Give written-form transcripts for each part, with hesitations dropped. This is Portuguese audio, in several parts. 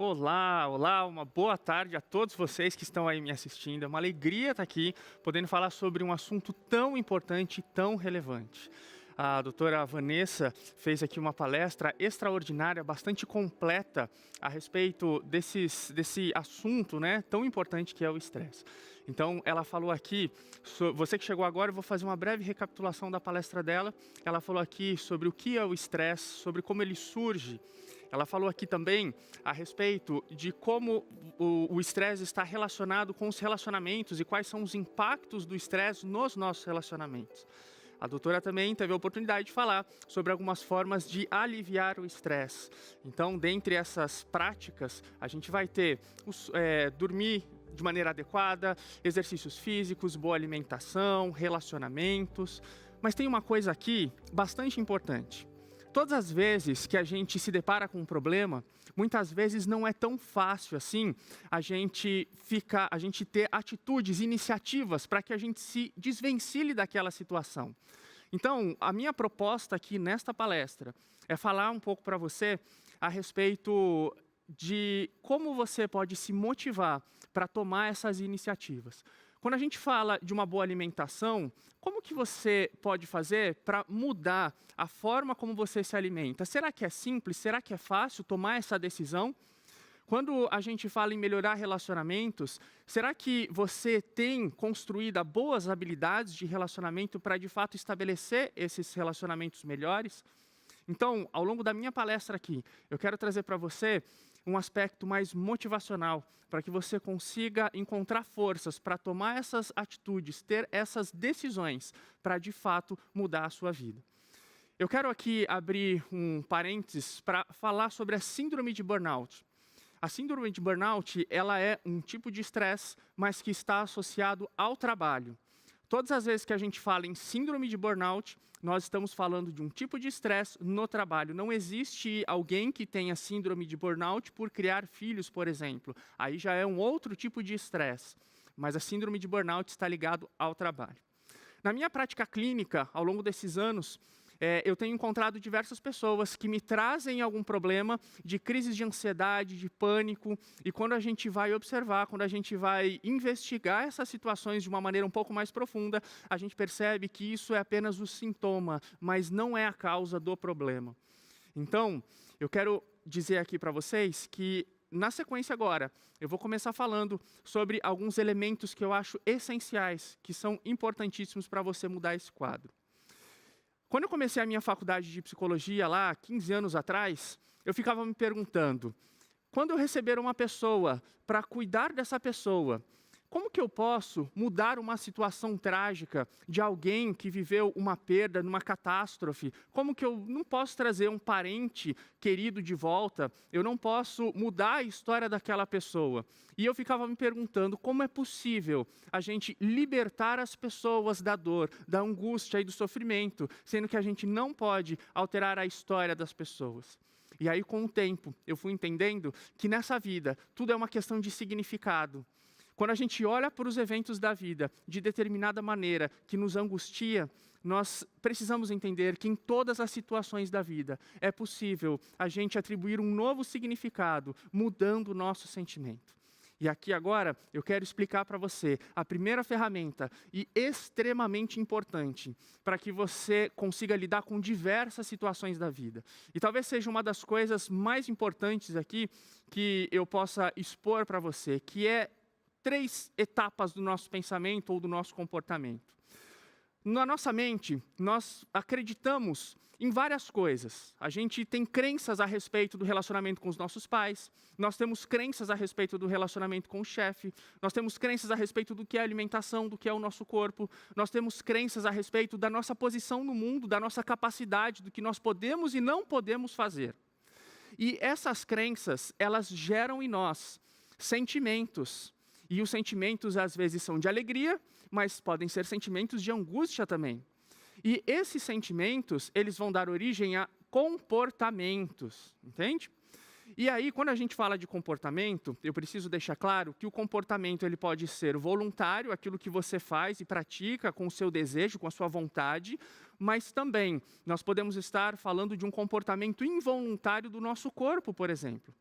Olá, olá, uma boa tarde a todos vocês que estão aí me assistindo. É uma alegria estar aqui, podendo falar sobre um assunto tão importante e tão relevante. A doutora Vanessa fez aqui uma palestra extraordinária, bastante completa, a respeito desse assunto, né, tão importante que é o estresse. Então, ela falou aqui, você que chegou agora, eu vou fazer uma breve recapitulação da palestra dela. Ela falou aqui sobre o que é o estresse, sobre como ele surge. Ela falou aqui também a respeito de como o estresse está relacionado com os relacionamentos e quais são os impactos do estresse nos nossos relacionamentos. A doutora também teve a oportunidade de falar sobre algumas formas de aliviar o estresse. Então, dentre essas práticas, a gente vai ter dormir de maneira adequada, exercícios físicos, boa alimentação, relacionamentos. Mas tem uma coisa aqui bastante importante. Todas as vezes que a gente se depara com um problema, muitas vezes não é tão fácil assim a gente ter atitudes, iniciativas para que a gente se desvencilhe daquela situação. Então, a minha proposta aqui nesta palestra é falar um pouco para você a respeito de como você pode se motivar para tomar essas iniciativas. Quando a gente fala de uma boa alimentação, como que você pode fazer para mudar a forma como você se alimenta? Será que é simples? Será que é fácil tomar essa decisão? Quando a gente fala em melhorar relacionamentos, será que você tem construído boas habilidades de relacionamento para, de fato, estabelecer esses relacionamentos melhores? Então, ao longo da minha palestra aqui, eu quero trazer para você um aspecto mais motivacional, para que você consiga encontrar forças para tomar essas atitudes, ter essas decisões, para de fato mudar a sua vida. Eu quero aqui abrir um parênteses para falar sobre a síndrome de burnout. A síndrome de burnout, ela é um tipo de estresse, mas que está associado ao trabalho. Todas as vezes que a gente fala em síndrome de burnout, nós estamos falando de um tipo de estresse no trabalho. Não existe alguém que tenha síndrome de burnout por criar filhos, por exemplo. Aí já é um outro tipo de estresse. Mas a síndrome de burnout está ligado ao trabalho. Na minha prática clínica, ao longo desses anos, eu tenho encontrado diversas pessoas que me trazem algum problema de crises de ansiedade, de pânico, e quando a gente vai observar, quando a gente vai investigar essas situações de uma maneira um pouco mais profunda, a gente percebe que isso é apenas o sintoma, mas não é a causa do problema. Então, eu quero dizer aqui para vocês que, na sequência agora, eu vou começar falando sobre alguns elementos que eu acho essenciais, que são importantíssimos para você mudar esse quadro. Quando eu comecei a minha faculdade de psicologia lá, 15 anos atrás, eu ficava me perguntando, quando eu receber uma pessoa para cuidar dessa pessoa, como que eu posso mudar uma situação trágica de alguém que viveu uma perda, numa catástrofe? Como que eu não posso trazer um parente querido de volta? Eu não posso mudar a história daquela pessoa. E eu ficava me perguntando como é possível a gente libertar as pessoas da dor, da angústia e do sofrimento, sendo que a gente não pode alterar a história das pessoas. E aí, com o tempo, eu fui entendendo que nessa vida tudo é uma questão de significado. Quando a gente olha para os eventos da vida de determinada maneira que nos angustia, nós precisamos entender que em todas as situações da vida é possível a gente atribuir um novo significado, mudando o nosso sentimento. E aqui agora eu quero explicar para você a primeira ferramenta e extremamente importante para que você consiga lidar com diversas situações da vida. E talvez seja uma das coisas mais importantes aqui que eu possa expor para você, que é 3 etapas do nosso pensamento ou do nosso comportamento. Na nossa mente, nós acreditamos em várias coisas. A gente tem crenças a respeito do relacionamento com os nossos pais, nós temos crenças a respeito do relacionamento com o chefe, nós temos crenças a respeito do que é alimentação, do que é o nosso corpo, nós temos crenças a respeito da nossa posição no mundo, da nossa capacidade, do que nós podemos e não podemos fazer. E essas crenças, elas geram em nós sentimentos. E os sentimentos, às vezes, são de alegria, mas podem ser sentimentos de angústia também. E esses sentimentos, eles vão dar origem a comportamentos, entende? E aí, quando a gente fala de comportamento, eu preciso deixar claro que o comportamento ele pode ser voluntário, aquilo que você faz e pratica com o seu desejo, com a sua vontade, mas também nós podemos estar falando de um comportamento involuntário do nosso corpo, por exemplo.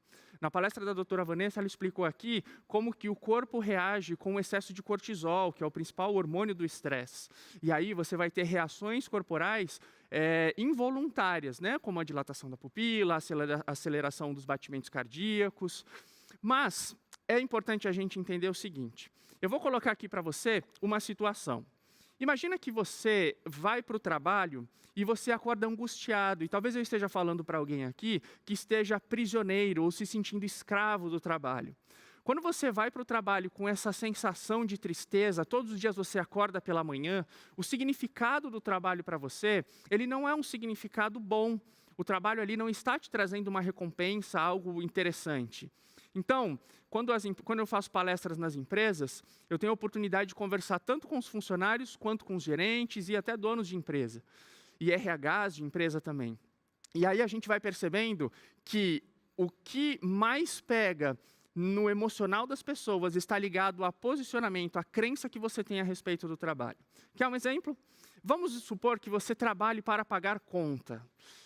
Na palestra da doutora Vanessa, ela explicou aqui como que o corpo reage com o excesso de cortisol, que é o principal hormônio do estresse. E aí você vai ter reações corporais involuntárias, né? Como a dilatação da pupila, a aceleração dos batimentos cardíacos. Mas é importante a gente entender o seguinte. Eu vou colocar aqui para você uma situação. Imagina que você vai para o trabalho e você acorda angustiado, e talvez eu esteja falando para alguém aqui que esteja prisioneiro ou se sentindo escravo do trabalho. Quando você vai para o trabalho com essa sensação de tristeza, todos os dias você acorda pela manhã, o significado do trabalho para você, ele não é um significado bom. O trabalho ali não está te trazendo uma recompensa, algo interessante. Então, quando eu faço palestras nas empresas, eu tenho a oportunidade de conversar tanto com os funcionários, quanto com os gerentes e até donos de empresa. E RHs de empresa também. E aí a gente vai percebendo que o que mais pega no emocional das pessoas está ligado a posicionamento, a crença que você tem a respeito do trabalho. Quer um exemplo? Vamos supor que você trabalhe para pagar conta.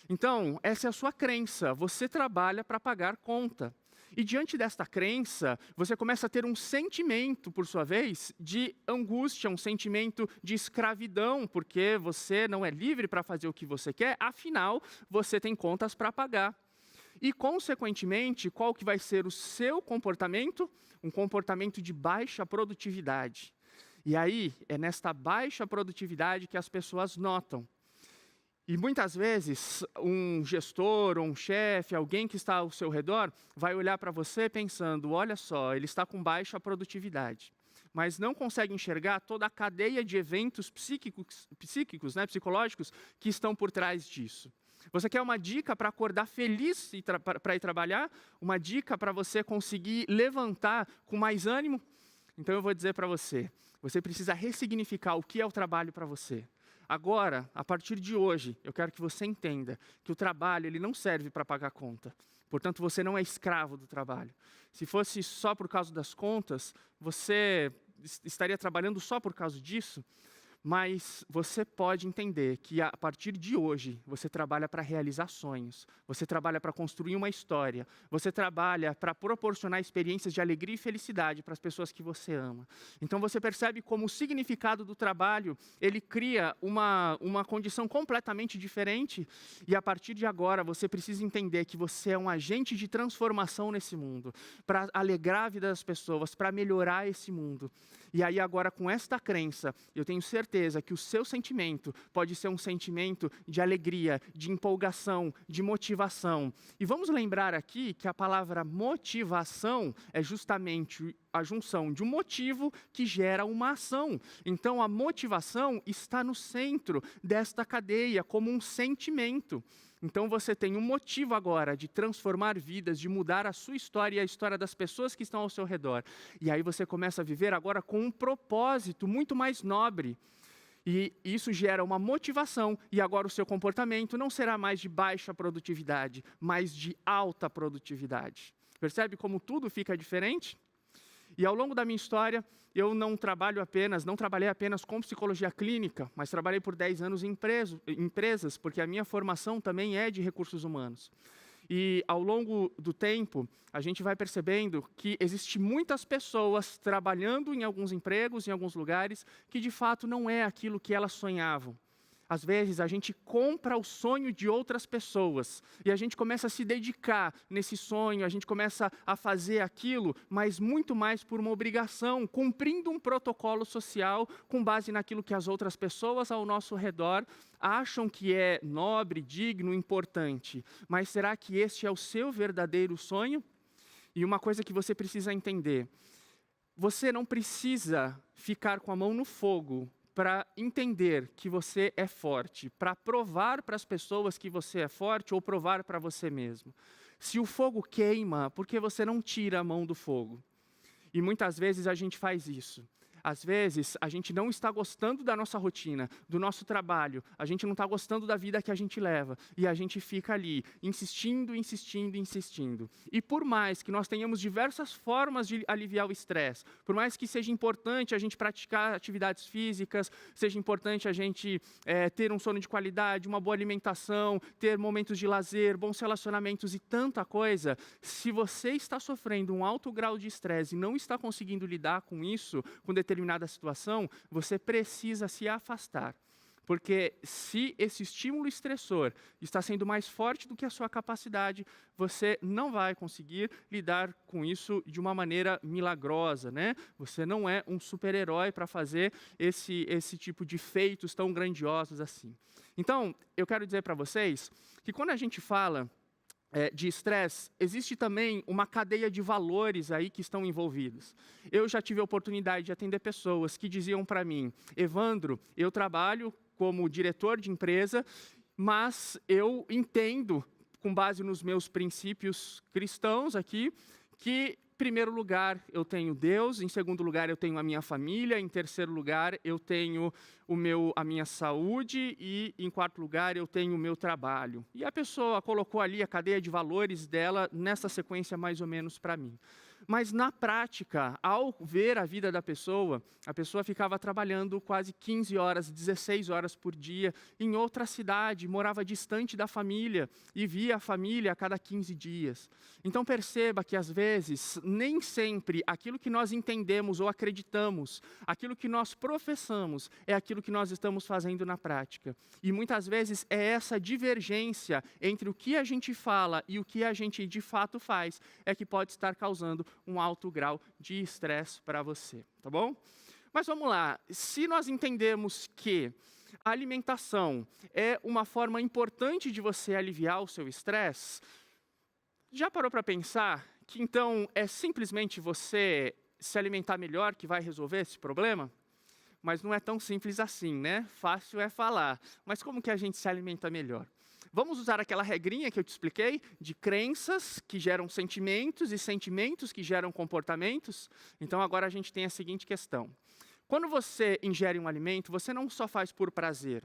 Então, essa é a sua crença, você trabalha para pagar conta. E diante desta crença, você começa a ter um sentimento, por sua vez, de angústia, um sentimento de escravidão, porque você não é livre para fazer o que você quer, afinal, você tem contas para pagar. E, consequentemente, qual que vai ser o seu comportamento? Um comportamento de baixa produtividade. E aí, é nesta baixa produtividade que as pessoas notam. E muitas vezes, um gestor ou um chefe, alguém que está ao seu redor, vai olhar para você pensando, olha só, ele está com baixa produtividade. Mas não consegue enxergar toda a cadeia de eventos psíquicos, né, psicológicos, que estão por trás disso. Você quer uma dica para acordar feliz para ir trabalhar? Uma dica para você conseguir levantar com mais ânimo? Então eu vou dizer para você, você precisa ressignificar o que é o trabalho para você. Agora, a partir de hoje, eu quero que você entenda que o trabalho ele não serve para pagar conta. Portanto, você não é escravo do trabalho. Se fosse só por causa das contas, você estaria trabalhando só por causa disso? Mas você pode entender que a partir de hoje, você trabalha para realizar sonhos, você trabalha para construir uma história, você trabalha para proporcionar experiências de alegria e felicidade para as pessoas que você ama. Então você percebe como o significado do trabalho, ele cria uma condição completamente diferente, e a partir de agora você precisa entender que você é um agente de transformação nesse mundo, para alegrar a vida das pessoas, para melhorar esse mundo. E aí agora com esta crença, eu tenho certeza que o seu sentimento pode ser um sentimento de alegria, de empolgação, de motivação. E vamos lembrar aqui que a palavra motivação é justamente a junção de um motivo que gera uma ação. Então a motivação está no centro desta cadeia como um sentimento. Então você tem um motivo agora de transformar vidas, de mudar a sua história e a história das pessoas que estão ao seu redor. E aí você começa a viver agora com um propósito muito mais nobre. E isso gera uma motivação, e agora o seu comportamento não será mais de baixa produtividade, mas de alta produtividade. Percebe como tudo fica diferente? E ao longo da minha história, eu não trabalhei apenas com psicologia clínica, mas trabalhei por 10 anos em empresas, porque a minha formação também é de recursos humanos. E ao longo do tempo, a gente vai percebendo que existem muitas pessoas trabalhando em alguns empregos, em alguns lugares, que de fato não é aquilo que elas sonhavam. Às vezes, a gente compra o sonho de outras pessoas e a gente começa a se dedicar nesse sonho, a gente começa a fazer aquilo, mas muito mais por uma obrigação, cumprindo um protocolo social com base naquilo que as outras pessoas ao nosso redor acham que é nobre, digno, importante. Mas será que este é o seu verdadeiro sonho? E uma coisa que você precisa entender, você não precisa ficar com a mão no fogo para entender que você é forte, para provar para as pessoas que você é forte ou provar para você mesmo. Se o fogo queima, por que você não tira a mão do fogo? E muitas vezes a gente faz isso. Às vezes, a gente não está gostando da nossa rotina, do nosso trabalho, a gente não está gostando da vida que a gente leva, e a gente fica ali, insistindo, insistindo, insistindo. E por mais que nós tenhamos diversas formas de aliviar o estresse, por mais que seja importante a gente praticar atividades físicas, seja importante a gente ter um sono de qualidade, uma boa alimentação, ter momentos de lazer, bons relacionamentos e tanta coisa, se você está sofrendo um alto grau de estresse e não está conseguindo lidar com isso, com determinada situação, você precisa se afastar. Porque se esse estímulo estressor está sendo mais forte do que a sua capacidade, você não vai conseguir lidar com isso de uma maneira milagrosa, né? Você não é um super-herói para fazer esse tipo de feitos tão grandiosos assim. Então, eu quero dizer para vocês que quando a gente fala de estresse, existe também uma cadeia de valores aí que estão envolvidos. Eu já tive a oportunidade de atender pessoas que diziam para mim: Evandro, eu trabalho como diretor de empresa, mas eu entendo, com base nos meus princípios cristãos aqui, que em primeiro lugar eu tenho Deus, em segundo lugar eu tenho a minha família, em terceiro lugar eu tenho a minha saúde e em quarto lugar eu tenho o meu trabalho. E a pessoa colocou ali a cadeia de valores dela nessa sequência mais ou menos para mim. Mas na prática, ao ver a vida da pessoa, a pessoa ficava trabalhando quase 15 horas, 16 horas por dia, em outra cidade, morava distante da família e via a família a cada 15 dias. Então perceba que às vezes, nem sempre aquilo que nós entendemos ou acreditamos, aquilo que nós professamos, é aquilo que nós estamos fazendo na prática. E muitas vezes é essa divergência entre o que a gente fala e o que a gente de fato faz, é que pode estar causando um alto grau de estresse para você, tá bom? Mas vamos lá, se nós entendemos que a alimentação é uma forma importante de você aliviar o seu estresse, já parou para pensar que então é simplesmente você se alimentar melhor que vai resolver esse problema? Mas não é tão simples assim, né? Fácil é falar, mas como que a gente se alimenta melhor? Vamos usar aquela regrinha que eu te expliquei, de crenças que geram sentimentos e sentimentos que geram comportamentos? Então agora a gente tem a seguinte questão. Quando você ingere um alimento, você não só faz por prazer.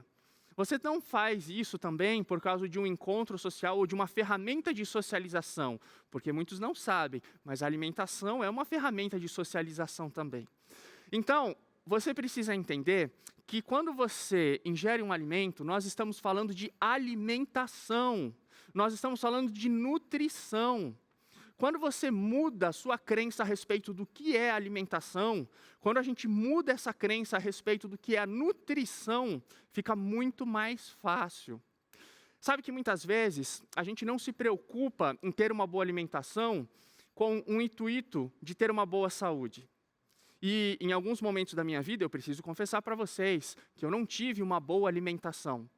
Você não faz isso também por causa de um encontro social ou de uma ferramenta de socialização, porque muitos não sabem, mas a alimentação é uma ferramenta de socialização também. Então, você precisa entender que quando você ingere um alimento, nós estamos falando de alimentação, nós estamos falando de nutrição. Quando você muda a sua crença a respeito do que é alimentação, quando a gente muda essa crença a respeito do que é a nutrição, fica muito mais fácil. Sabe que muitas vezes a gente não se preocupa em ter uma boa alimentação com um intuito de ter uma boa saúde. E em alguns momentos da minha vida, eu preciso confessar para vocês que eu não tive uma boa alimentação.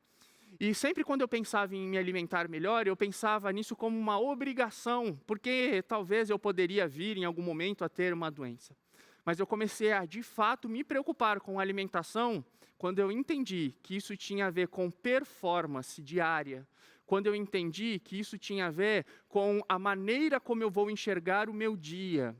E sempre quando eu pensava em me alimentar melhor, eu pensava nisso como uma obrigação, porque talvez eu poderia vir em algum momento a ter uma doença. Mas eu comecei a, de fato, me preocupar com a alimentação quando eu entendi que isso tinha a ver com performance diária, quando eu entendi que isso tinha a ver com a maneira como eu vou enxergar o meu dia.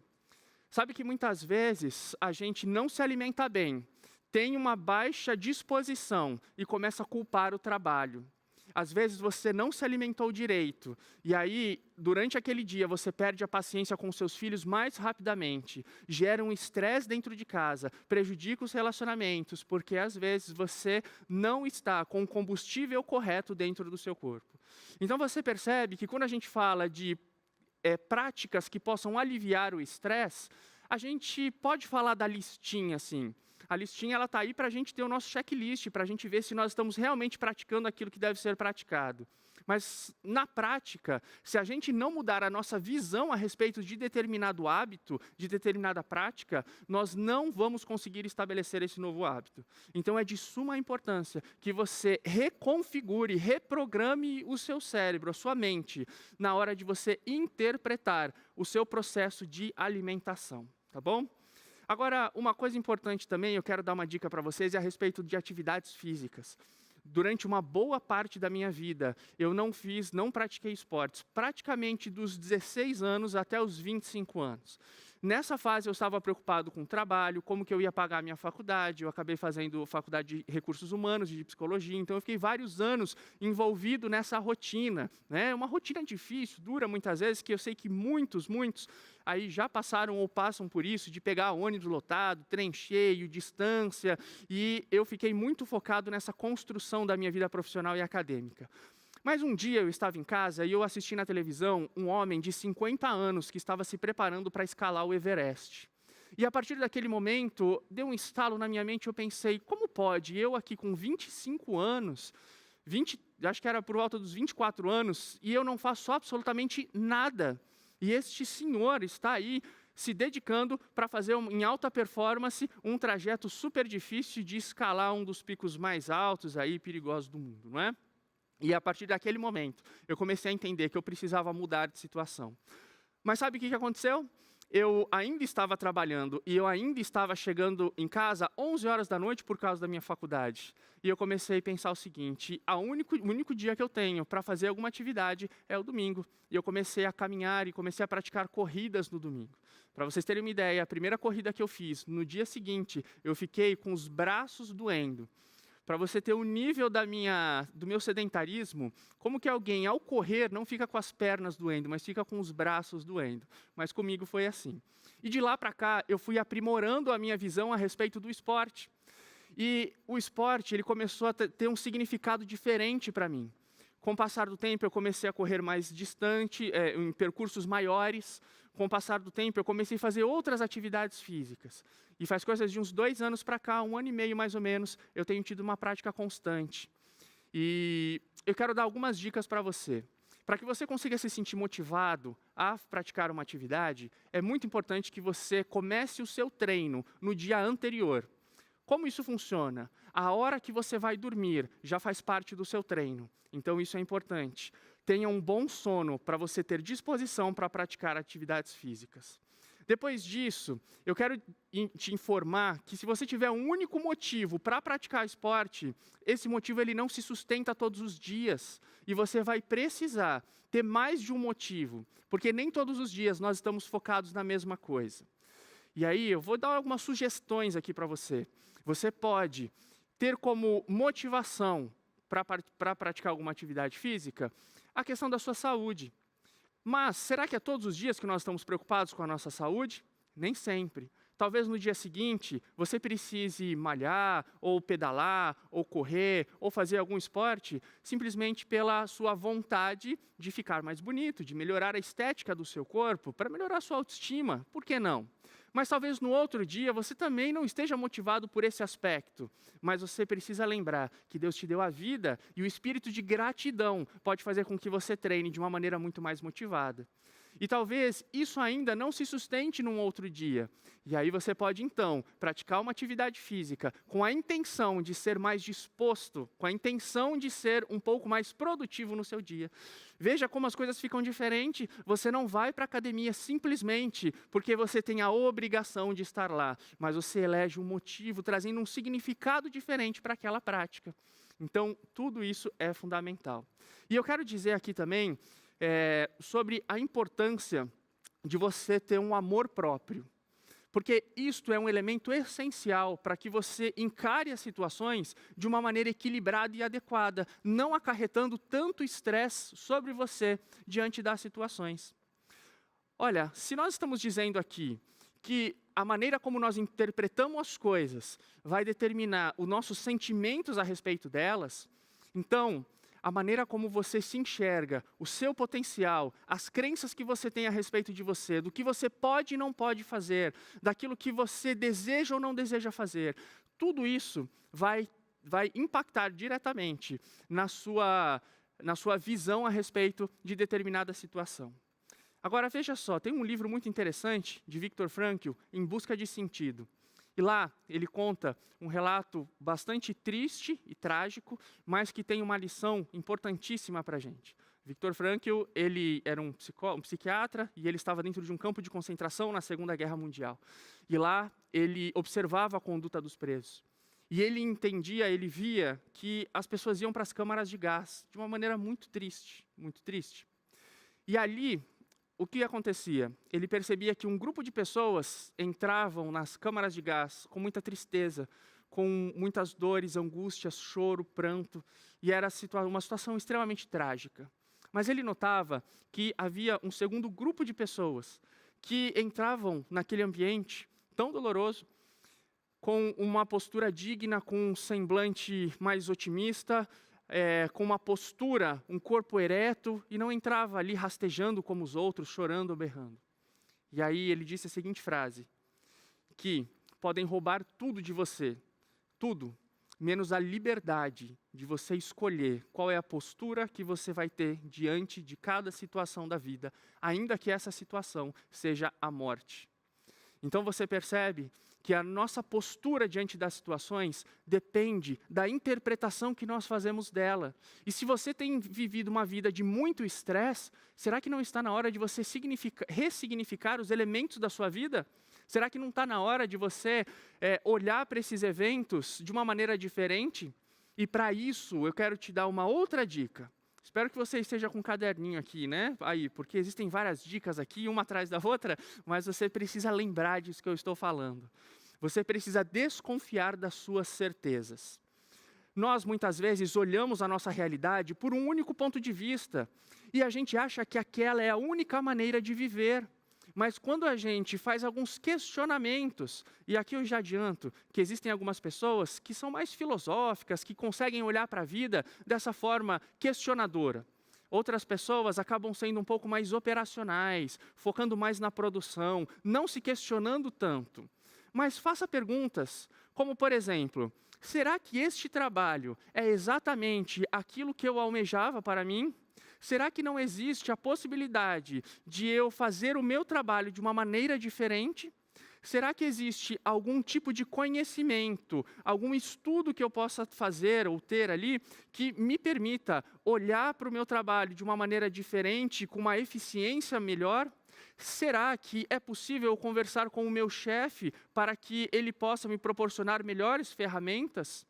Sabe que muitas vezes a gente não se alimenta bem, tem uma baixa disposição e começa a culpar o trabalho. Às vezes você não se alimentou direito, e aí, durante aquele dia, você perde a paciência com seus filhos mais rapidamente, gera um estresse dentro de casa, prejudica os relacionamentos, porque às vezes você não está com o combustível correto dentro do seu corpo. Então você percebe que quando a gente fala de práticas que possam aliviar o estresse, a gente pode falar da listinha, assim. A listinha está aí para a gente ter o nosso checklist, para a gente ver se nós estamos realmente praticando aquilo que deve ser praticado. Mas, na prática, se a gente não mudar a nossa visão a respeito de determinado hábito, de determinada prática, nós não vamos conseguir estabelecer esse novo hábito. Então, é de suma importância que você reconfigure, reprograme o seu cérebro, a sua mente, na hora de você interpretar o seu processo de alimentação, tá bom? Agora, uma coisa importante também, eu quero dar uma dica para vocês, é a respeito de atividades físicas. Durante uma boa parte da minha vida, eu não pratiquei esportes, praticamente dos 16 anos até os 25 anos. Nessa fase eu estava preocupado com o trabalho, como que eu ia pagar a minha faculdade, eu acabei fazendo faculdade de recursos humanos, de psicologia, então eu fiquei vários anos envolvido nessa rotina, né? Uma rotina difícil, dura muitas vezes, que eu sei que muitos aí já passaram ou passam por isso, de pegar ônibus lotado, trem cheio, distância, e eu fiquei muito focado nessa construção da minha vida profissional e acadêmica. Mas um dia eu estava em casa e eu assisti na televisão um homem de 50 anos que estava se preparando para escalar o Everest. E a partir daquele momento, deu um estalo na minha mente e eu pensei, como pode eu aqui com 25 anos, acho que era por volta dos 24 anos, e eu não faço absolutamente nada. E este senhor está aí se dedicando para fazer, em alta performance, um trajeto super difícil de escalar um dos picos mais altos e perigosos do mundo, não é? E a partir daquele momento, eu comecei a entender que eu precisava mudar de situação. Mas sabe o que aconteceu? Eu ainda estava trabalhando e eu ainda estava chegando em casa 11 horas da noite por causa da minha faculdade. E eu comecei a pensar o seguinte, o único dia que eu tenho para fazer alguma atividade é o domingo. E eu comecei a caminhar e comecei a praticar corridas no domingo. Para vocês terem uma ideia, a primeira corrida que eu fiz, no dia seguinte, eu fiquei com os braços doendo. Para você ter o nível do meu sedentarismo, como que alguém, ao correr, não fica com as pernas doendo, mas fica com os braços doendo. Mas comigo foi assim. E de lá para cá, eu fui aprimorando a minha visão a respeito do esporte. E o esporte, ele começou a ter um significado diferente para mim. Com o passar do tempo, eu comecei a correr mais distante, em percursos maiores. Com o passar do tempo, eu comecei a fazer outras atividades físicas. E faz coisas de uns 2 anos para cá, 1 ano e meio mais ou menos, eu tenho tido uma prática constante. E eu quero dar algumas dicas para você. Para que você consiga se sentir motivado a praticar uma atividade, é muito importante que você comece o seu treino no dia anterior. Como isso funciona? A hora que você vai dormir já faz parte do seu treino. Então isso é importante. Tenha um bom sono para você ter disposição para praticar atividades físicas. Depois disso, eu quero te informar que se você tiver um único motivo para praticar esporte, esse motivo ele não se sustenta todos os dias. E você vai precisar ter mais de um motivo, porque nem todos os dias nós estamos focados na mesma coisa. E aí, eu vou dar algumas sugestões aqui para você. Você pode ter como motivação para praticar alguma atividade física a questão da sua saúde. Mas, será que é todos os dias que nós estamos preocupados com a nossa saúde? Nem sempre. Talvez no dia seguinte, você precise malhar, ou pedalar, ou correr, ou fazer algum esporte, simplesmente pela sua vontade de ficar mais bonito, de melhorar a estética do seu corpo, para melhorar a sua autoestima. Por que não? Mas talvez no outro dia você também não esteja motivado por esse aspecto. Mas você precisa lembrar que Deus te deu a vida e o espírito de gratidão pode fazer com que você treine de uma maneira muito mais motivada. E talvez isso ainda não se sustente num outro dia. E aí você pode, então, praticar uma atividade física com a intenção de ser mais disposto, com a intenção de ser um pouco mais produtivo no seu dia. Veja como as coisas ficam diferentes. Você não vai para a academia simplesmente porque você tem a obrigação de estar lá, mas você elege um motivo, trazendo um significado diferente para aquela prática. Então, tudo isso é fundamental. E eu quero dizer aqui também sobre a importância de você ter um amor próprio. Porque isto é um elemento essencial para que você encare as situações de uma maneira equilibrada e adequada, não acarretando tanto estresse sobre você diante das situações. Olha, se nós estamos dizendo aqui que a maneira como nós interpretamos as coisas vai determinar os nossos sentimentos a respeito delas, então, a maneira como você se enxerga, o seu potencial, as crenças que você tem a respeito de você, do que você pode e não pode fazer, daquilo que você deseja ou não deseja fazer, tudo isso vai impactar diretamente na sua visão a respeito de determinada situação. Agora, veja só, tem um livro muito interessante de Viktor Frankl, Em Busca de Sentido. E lá ele conta um relato bastante triste e trágico, mas que tem uma lição importantíssima para a gente. Viktor Frankl, ele era um psiquiatra e ele estava dentro de um campo de concentração na Segunda Guerra Mundial. E lá ele observava a conduta dos presos. E ele entendia, ele via que as pessoas iam para as câmaras de gás de uma maneira muito triste, muito triste. E ali, o que acontecia? Ele percebia que um grupo de pessoas entravam nas câmaras de gás com muita tristeza, com muitas dores, angústias, choro, pranto, e era uma situação extremamente trágica. Mas ele notava que havia um segundo grupo de pessoas que entravam naquele ambiente tão doloroso, com uma postura digna, com um semblante mais otimista, com uma postura, um corpo ereto, e não entrava ali rastejando como os outros, chorando ou berrando. E aí ele disse a seguinte frase, que podem roubar tudo de você, tudo, menos a liberdade de você escolher qual é a postura que você vai ter diante de cada situação da vida, ainda que essa situação seja a morte. Então você percebe que a nossa postura diante das situações depende da interpretação que nós fazemos dela. E se você tem vivido uma vida de muito estresse, será que não está na hora de você ressignificar os elementos da sua vida? Será que não está na hora de você olhar para esses eventos de uma maneira diferente? E para isso eu quero te dar uma outra dica. Espero que você esteja com um caderninho aqui, né? Aí, porque existem várias dicas aqui, uma atrás da outra, mas você precisa lembrar disso que eu estou falando. Você precisa desconfiar das suas certezas. Nós, muitas vezes, olhamos a nossa realidade por um único ponto de vista, e a gente acha que aquela é a única maneira de viver. Mas quando a gente faz alguns questionamentos, e aqui eu já adianto que existem algumas pessoas que são mais filosóficas, que conseguem olhar para a vida dessa forma questionadora. Outras pessoas acabam sendo um pouco mais operacionais, focando mais na produção, não se questionando tanto. Mas faça perguntas, como por exemplo, será que este trabalho é exatamente aquilo que eu almejava para mim? Será que não existe a possibilidade de eu fazer o meu trabalho de uma maneira diferente? Será que existe algum tipo de conhecimento, algum estudo que eu possa fazer ou ter ali que me permita olhar para o meu trabalho de uma maneira diferente, com uma eficiência melhor? Será que é possível conversar com o meu chefe para que ele possa me proporcionar melhores ferramentas?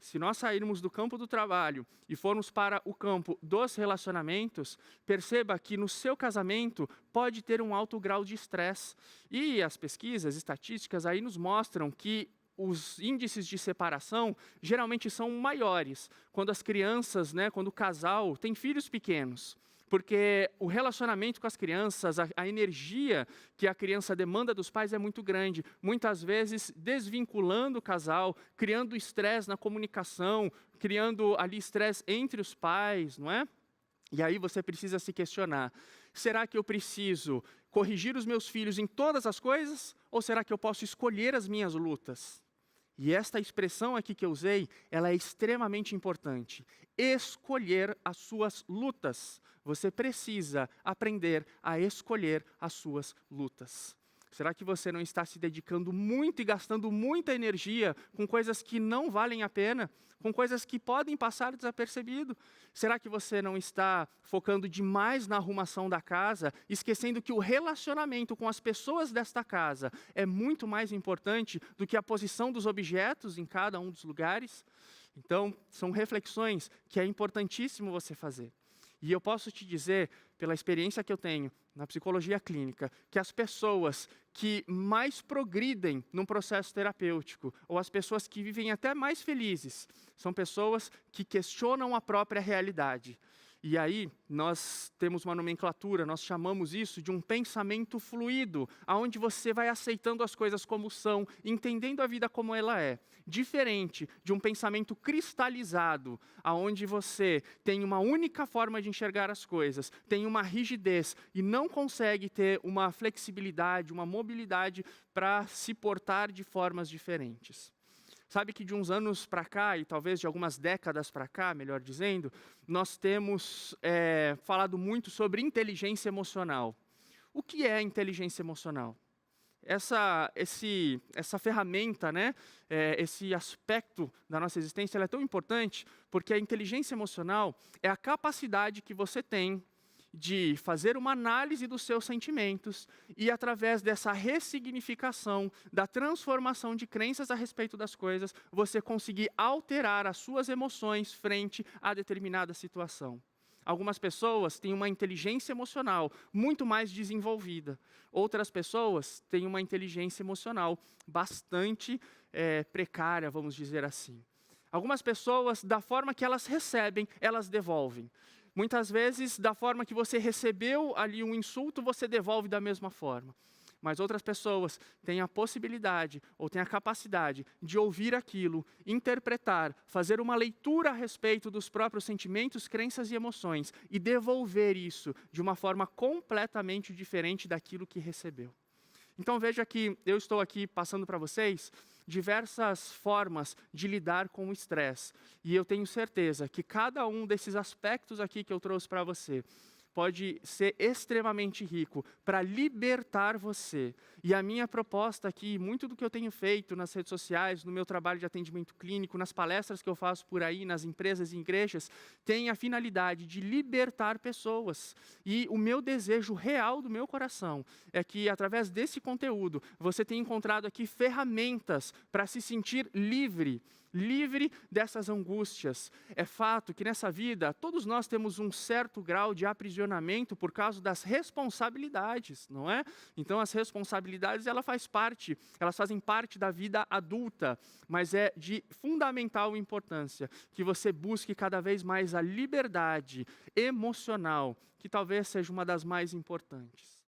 Se nós sairmos do campo do trabalho e formos para o campo dos relacionamentos, perceba que no seu casamento pode ter um alto grau de estresse. E as pesquisas, estatísticas aí nos mostram que os índices de separação geralmente são maiores quando as crianças, quando o casal tem filhos pequenos. Porque o relacionamento com as crianças, a energia que a criança demanda dos pais é muito grande. Muitas vezes desvinculando o casal, criando estresse na comunicação, criando ali estresse entre os pais, não é? E aí você precisa se questionar, será que eu preciso corrigir os meus filhos em todas as coisas? Ou será que eu posso escolher as minhas lutas? E esta expressão aqui que eu usei, ela é extremamente importante. Escolher as suas lutas. Você precisa aprender a escolher as suas lutas. Será que você não está se dedicando muito e gastando muita energia com coisas que não valem a pena? Com coisas que podem passar desapercebido? Será que você não está focando demais na arrumação da casa, esquecendo que o relacionamento com as pessoas desta casa é muito mais importante do que a posição dos objetos em cada um dos lugares? Então, são reflexões que é importantíssimo você fazer. E eu posso te dizer, pela experiência que eu tenho na psicologia clínica, que as pessoas que mais progridem num processo terapêutico, ou as pessoas que vivem até mais felizes, são pessoas que questionam a própria realidade. E aí, nós temos uma nomenclatura, nós chamamos isso de um pensamento fluido, onde você vai aceitando as coisas como são, entendendo a vida como ela é. Diferente de um pensamento cristalizado, onde você tem uma única forma de enxergar as coisas, tem uma rigidez e não consegue ter uma flexibilidade, uma mobilidade para se portar de formas diferentes. Sabe que de uns anos para cá, e talvez de algumas décadas para cá, melhor dizendo, nós temos falado muito sobre inteligência emocional. O que é inteligência emocional? Essa ferramenta, esse aspecto da nossa existência, ela é tão importante porque a inteligência emocional é a capacidade que você tem de fazer uma análise dos seus sentimentos e, através dessa ressignificação, da transformação de crenças a respeito das coisas, você conseguir alterar as suas emoções frente a determinada situação. Algumas pessoas têm uma inteligência emocional muito mais desenvolvida. Outras pessoas têm uma inteligência emocional bastante precária, vamos dizer assim. Algumas pessoas, da forma que elas recebem, elas devolvem. Muitas vezes, da forma que você recebeu ali um insulto, você devolve da mesma forma. Mas outras pessoas têm a possibilidade ou têm a capacidade de ouvir aquilo, interpretar, fazer uma leitura a respeito dos próprios sentimentos, crenças e emoções e devolver isso de uma forma completamente diferente daquilo que recebeu. Então veja que eu estou aqui passando para vocês diversas formas de lidar com o estresse. E eu tenho certeza que cada um desses aspectos aqui que eu trouxe para você pode ser extremamente rico para libertar você. E a minha proposta aqui, muito do que eu tenho feito nas redes sociais, no meu trabalho de atendimento clínico, nas palestras que eu faço por aí, nas empresas e igrejas, tem a finalidade de libertar pessoas. E o meu desejo real do meu coração é que, através desse conteúdo, você tenha encontrado aqui ferramentas para se sentir livre dessas angústias. É fato que nessa vida, todos nós temos um certo grau de aprisionamento por causa das responsabilidades, não é? Então as responsabilidades, elas fazem parte da vida adulta, mas é de fundamental importância que você busque cada vez mais a liberdade emocional, que talvez seja uma das mais importantes.